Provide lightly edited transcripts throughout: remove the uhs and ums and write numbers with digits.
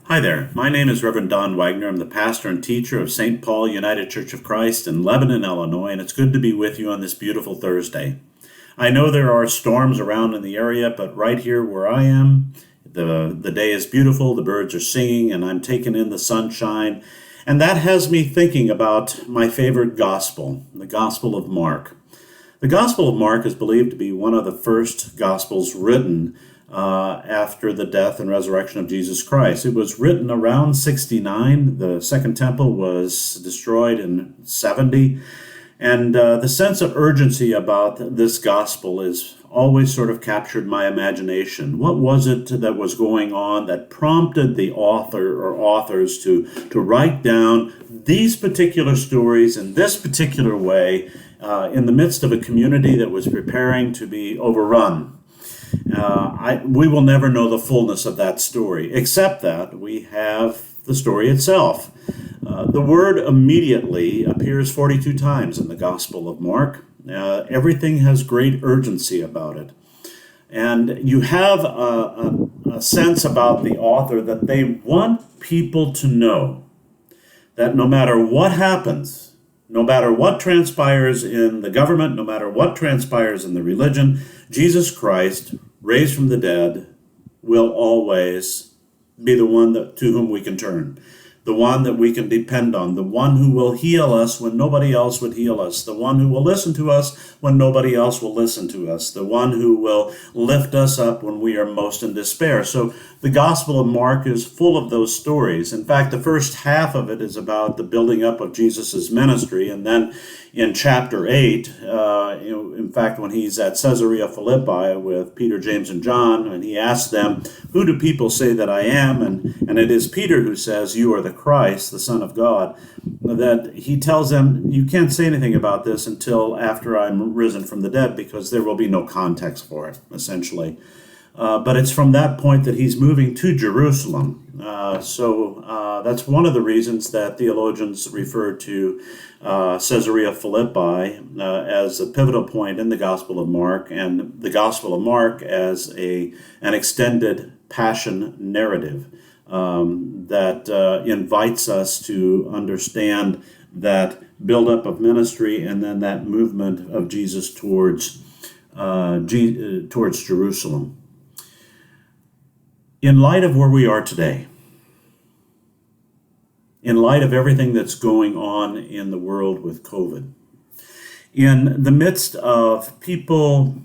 Hi there. My name is Reverend Don Wagner. I'm the pastor and teacher of St. Paul United Church of Christ in Lebanon, Illinois, and it's good to be with you on this beautiful Thursday. I know there are storms around in the area, but right here where I am, the day is beautiful, the birds are singing, and I'm taking in the sunshine. And that has me thinking about my favorite gospel, the Gospel of Mark. The Gospel of Mark is believed to be one of the first gospels written after the death and resurrection of Jesus Christ. It was written around 69. The Second Temple was destroyed in 70. And the sense of urgency about this gospel is always sort of captured my imagination. What was it that was going on that prompted the author or authors to write down these particular stories in this particular way in the midst of a community that was preparing to be overrun? We will never know the fullness of that story, except that we have the story itself. The word immediately appears 42 times in the Gospel of Mark. Everything has great urgency about it. And you have a sense about the author that they want people to know that no matter what happens, no matter what transpires in the government, no matter what transpires in the religion, Jesus Christ, raised from the dead, will always be the one to whom we can turn, the one that we can depend on, the one who will heal us when nobody else would heal us, the one who will listen to us when nobody else will listen to us, the one who will lift us up when we are most in despair. So the Gospel of Mark is full of those stories. In fact, the first half of it is about the building up of Jesus' ministry, and then in chapter 8, in fact, when he's at Caesarea Philippi with Peter, James, and John, and he asks them, "Who do people say that I am?" And it is Peter who says, "You are the Christ, the Son of God," that he tells them, "You can't say anything about this until after I'm risen from the dead, because there will be no context for it," essentially. But it's from that point that he's moving to Jerusalem. So that's one of the reasons that theologians refer to Caesarea Philippi as a pivotal point in the Gospel of Mark, and the Gospel of Mark as an extended passion narrative that invites us to understand that buildup of ministry and then that movement of Jesus towards Jerusalem. In light of where we are today, in light of everything that's going on in the world with COVID, in the midst of people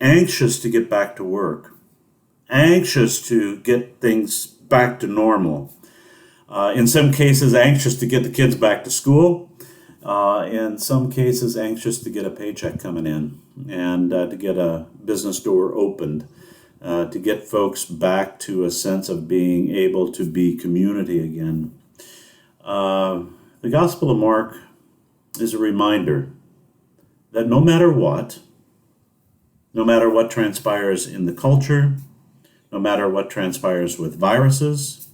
anxious to get back to work, anxious to get things back to normal, in some cases anxious to get the kids back to school, in some cases anxious to get a paycheck coming in and to get a business door opened, to get folks back to a sense of being able to be community again. The Gospel of Mark is a reminder that no matter what transpires in the culture, no matter what transpires with viruses,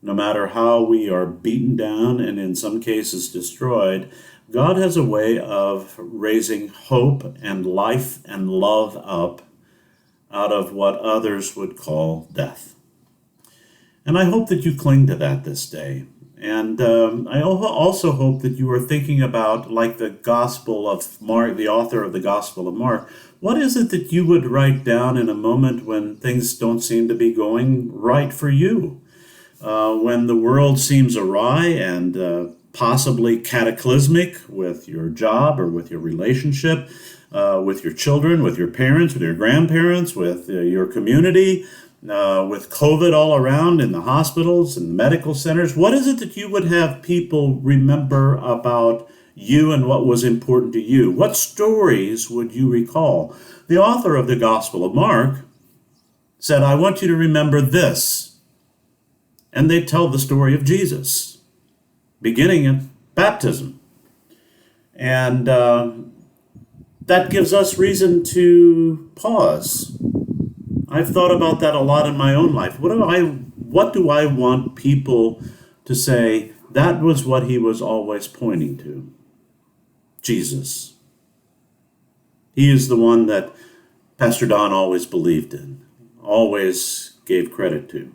no matter how we are beaten down and in some cases destroyed, God has a way of raising hope and life and love up out of what others would call death. And I hope that you cling to that this day. And I also hope that you are thinking about, like the Gospel of Mark, the author of the Gospel of Mark, what is it that you would write down in a moment when things don't seem to be going right for you? When the world seems awry and possibly cataclysmic with your job or with your relationship, with your children, with your parents, with your grandparents, with your community, with COVID all around in the hospitals and medical centers. What is it that you would have people remember about you and what was important to you? What stories would you recall? The author of the Gospel of Mark said, "I want you to remember this." And they tell the story of Jesus, beginning at baptism. And that gives us reason to pause. I've thought about that a lot in my own life. What do I want people to say? That was what he was always pointing to. Jesus. He is the one that Pastor Don always believed in, always gave credit to.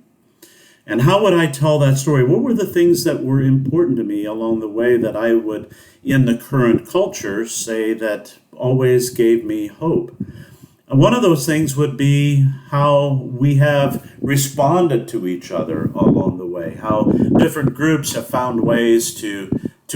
And how would I tell that story? What were the things that were important to me along the way that I would, in the current culture, say that always gave me hope? And one of those things would be how we have responded to each other along the way, how different groups have found ways to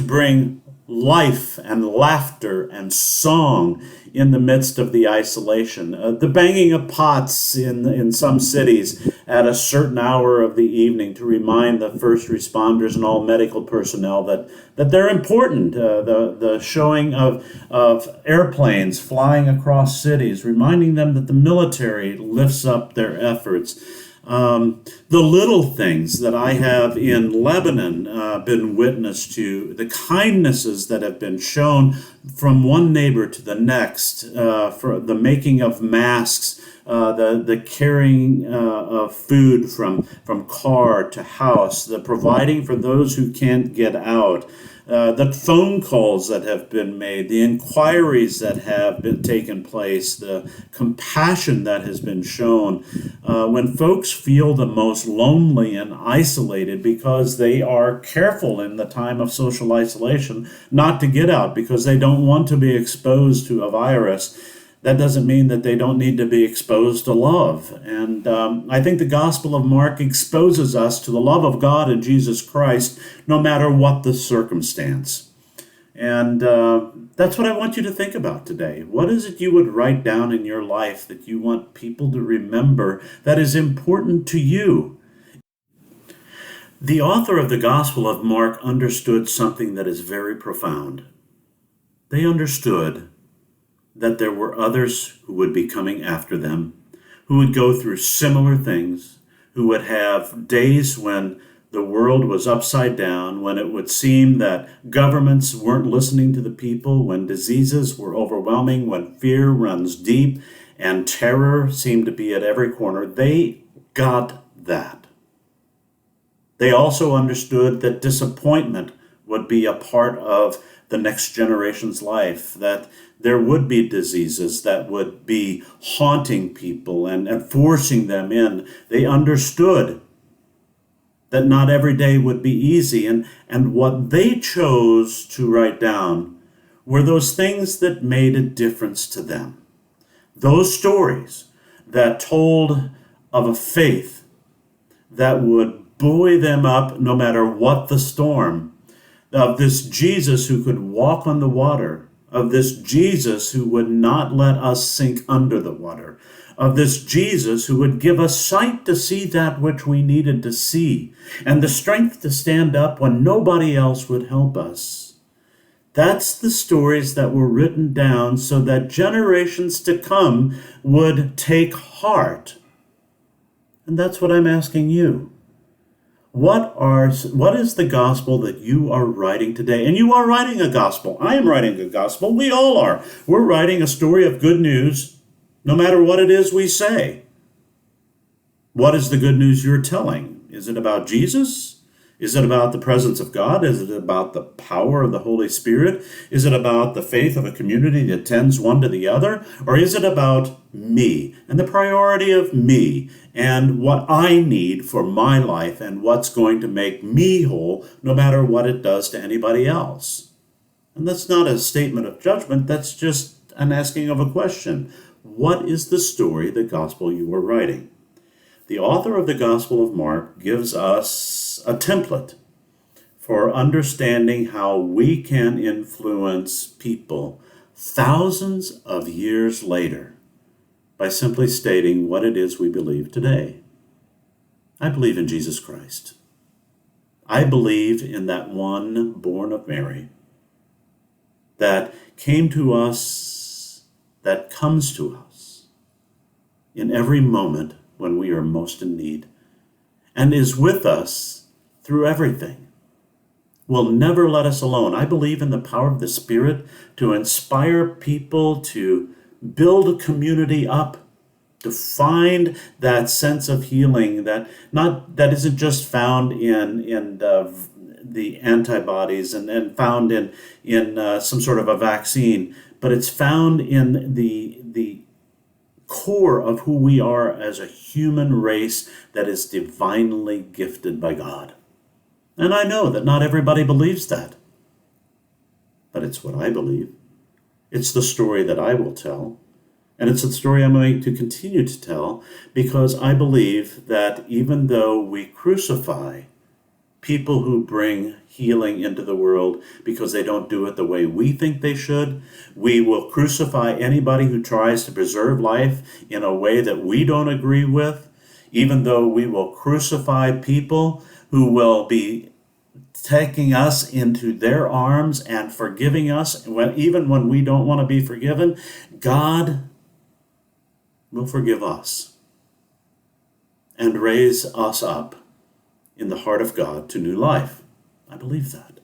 bring life and laughter and song in the midst of the isolation. The banging of pots in some cities at a certain hour of the evening to remind the first responders and all medical personnel that they're important. The showing of airplanes flying across cities, reminding them that the military lifts up their efforts. The little things that I have in Lebanon been witness to, the kindnesses that have been shown from one neighbor to the next, for the making of masks, the carrying of food from car to house, the providing for those who can't get out. The phone calls that have been made, the inquiries that have been taken place, the compassion that has been shown. When folks feel the most lonely and isolated because they are careful in the time of social isolation not to get out because they don't want to be exposed to a virus, that doesn't mean that they don't need to be exposed to love. And I think the Gospel of Mark exposes us to the love of God in Jesus Christ, no matter what the circumstance. And that's what I want you to think about today. What is it you would write down in your life that you want people to remember that is important to you? The author of the Gospel of Mark understood something that is very profound. They understood that there were others who would be coming after them, who would go through similar things, who would have days when the world was upside down, when it would seem that governments weren't listening to the people, when diseases were overwhelming, when fear runs deep and terror seemed to be at every corner. They got that. They also understood that disappointment would be a part of the next generation's life, that there would be diseases that would be haunting people and forcing them in. They understood that not every day would be easy, and what they chose to write down were those things that made a difference to them. Those stories that told of a faith that would buoy them up no matter what the storm, of this Jesus who could walk on the water, of this Jesus who would not let us sink under the water, of this Jesus who would give us sight to see that which we needed to see, and the strength to stand up when nobody else would help us. That's the stories that were written down so that generations to come would take heart. And that's what I'm asking you. What is the gospel that you are writing today? And you are writing a gospel. I am writing a gospel. We all are. We're writing a story of good news, no matter what it is we say. What is the good news you're telling? Is it about Jesus? Is it about the presence of God? Is it about the power of the Holy Spirit? Is it about the faith of a community that tends one to the other? Or is it about me and the priority of me and what I need for my life and what's going to make me whole no matter what it does to anybody else? And that's not a statement of judgment. That's just an asking of a question. What is the story, the gospel you are writing? The author of the Gospel of Mark gives us a template for understanding how we can influence people thousands of years later by simply stating what it is we believe today. I believe in Jesus Christ. I believe in that one born of Mary that came to us, that comes to us in every moment when we are most in need, and is with us through everything, will never let us alone. I believe in the power of the Spirit to inspire people to build a community up, to find that sense of healing that isn't just found in the antibodies and found in some sort of a vaccine, but it's found in the core of who we are as a human race that is divinely gifted by God. And I know that not everybody believes that, but it's what I believe. It's the story that I will tell, and it's the story I'm going to continue to tell, because I believe that even though we crucify people who bring healing into the world because they don't do it the way we think they should, we will crucify anybody who tries to preserve life in a way that we don't agree with, even though we will crucify people who will be taking us into their arms and forgiving us even when we don't want to be forgiven. God will forgive us and raise us up in the heart of God to new life. I believe that.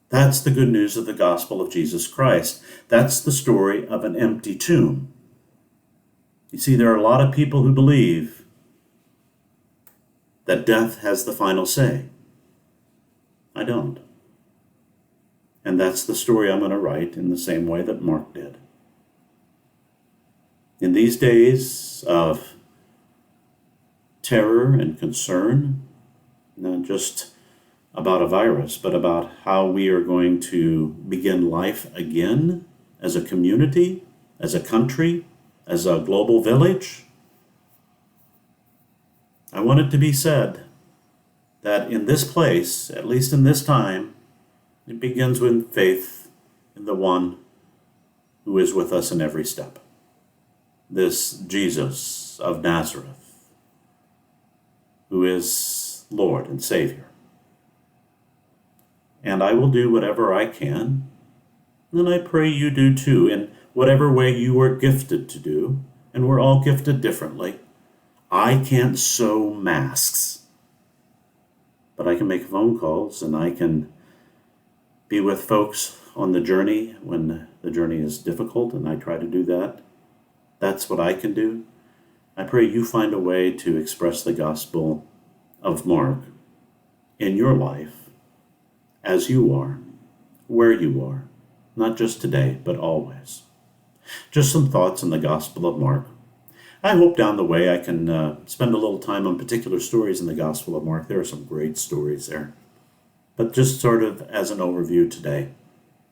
That's the good news of the gospel of Jesus Christ. That's the story of an empty tomb. You see, there are a lot of people who believe that death has the final say. I don't. And that's the story I'm going to write in the same way that Mark did. In these days of terror and concern, not just about a virus, but about how we are going to begin life again as a community, as a country, as a global village, I want it to be said that in this place, at least in this time, it begins with faith in the one who is with us in every step. This Jesus of Nazareth, who is Lord and Savior. And I will do whatever I can, and I pray you do too, in whatever way you are gifted to do, and we're all gifted differently. I can't sew masks, but I can make phone calls, and I can be with folks on the journey when the journey is difficult, and I try to do that. That's what I can do. I pray you find a way to express the gospel of Mark in your life, as you are, where you are, not just today, but always. Just some thoughts on the Gospel of Mark. I hope down the way I can spend a little time on particular stories in the Gospel of Mark. There are some great stories there. But just sort of as an overview today,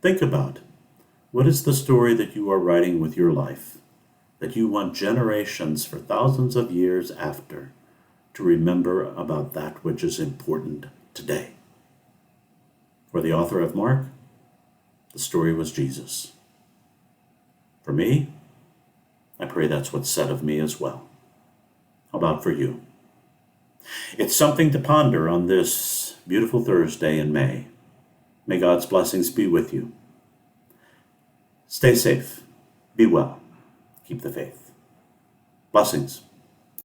think about, what is the story that you are writing with your life, that you want generations for thousands of years after to remember about that which is important today? For the author of Mark, the story was Jesus. For me, I pray that's what's said of me as well. How about for you? It's something to ponder on this beautiful Thursday in May. May God's blessings be with you. Stay safe, be well, keep the faith. Blessings.